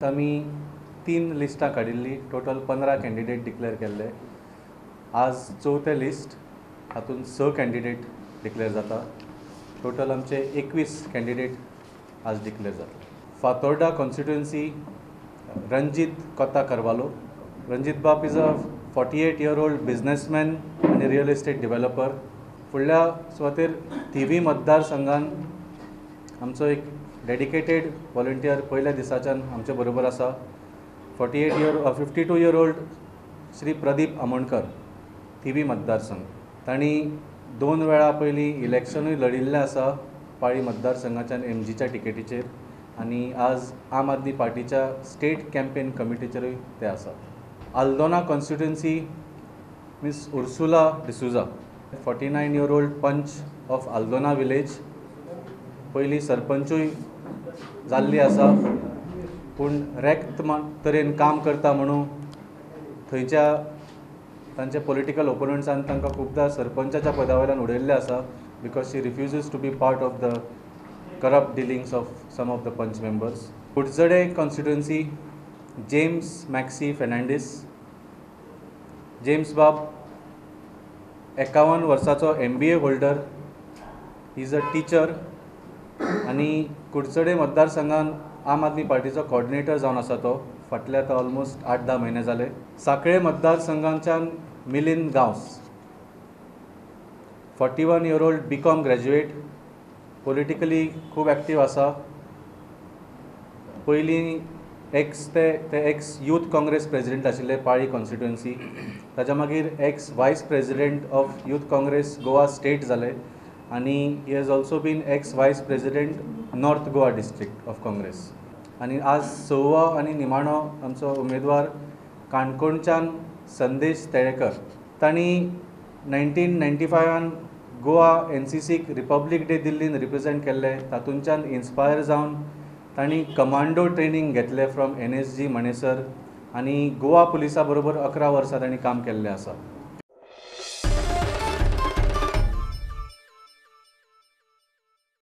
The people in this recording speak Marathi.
आमी 3 लिस्टां काडिल्ली, टोटल 15 कॅन्डिडेट डिक्लेअर केल्ले. आज चवथें लिस्ट, हातूंत 6 कॅन्डिडेट डिक्लेअर जाता. टोटल आमचे 21 कॅन्डिडेट आज डिक्लेअर जाता. फातोर्डा कॉन्स्टिट्युएन्सी, रणजीत कोता करवालो. रणजीत बाब इज अ 48-year-old बिझनेसमॅन आनी रियल एस्टेट डेव्हलपर. फुडल्या सुवातेर थिवी मतदारसंघान आमचो एक डेडिकेटेड व्हॉलंटियर पयल्या दिसाच्यान आमचे बरोबर आसा. 52-year-old श्री प्रदीप आमोणकर, थिवी मतदारसंघ. तांणी 2 वेळा पयलीं इलेक्शनूय लडिल्लें आसा पाळी मतदारसंघाच्यान एमजीच्या टिकेटीचेर, आनी आज आम आदमी पार्टीच्या स्टेट कॅम्पेन कमिटीचेरूय ते आसा. Aldona constituency, miss Ursula D'Souza, 49-year-old panch of Aldona village. पयलीं सरपंचूय जाल्ली आसा, पूण रेक्त तरेन काम करता म्हणून थंयच्या तांचे पॉलिटिकल ओपोनंट्सान तांकां खुबदां सरपंचाच्या पदा वयल्यान उडयल्लें आसा, because she refuses to be part of the corrupt dealings of some of the panch members. Kudchade constituency, James Maxie Fernandes. James बाब 51 वर्सांचो MBA holder. He is a teacher आनी कुडचडे मतदारसंघान आम आदमी पार्टीचो कॉर्डिनेटर जावन आसा तो फाटले आतां ऑलमोस्ट 8-10 म्हयने जाले. सांखळे मतदारसंघाच्यान Milind Gawas, 41-year-old BCom graduate. Politically खूब एक्टीव आसा. पयलीं ते एक्स यूथ काँग्रेस प्रेसिडेंट आशिल्ले पाळी कॉन्स्टिट्युएन्सी. ताच्या मागीर ex vice president of youth Congress Goa state जाले, आनी he has also been ex vice president north Goa district of Congress. आनी आज 6वो आनी निमाणो आमचो उमेदवार काणकोणच्यान संदेश तेळेकर. तांणी 1995 गोवा NCCक रिपब्लीक डे दिल्लीन रिप्रेझेंट केल्ले. तातूंतच्यान इन्स्पायर जावन तांणी कमांडो ट्रेनिंग घेतले फ्रॉम NSG मणेसर, आनी गोवा पुलिसा बरोबर 11 वर्सां तांणी काम केल्लें आसा.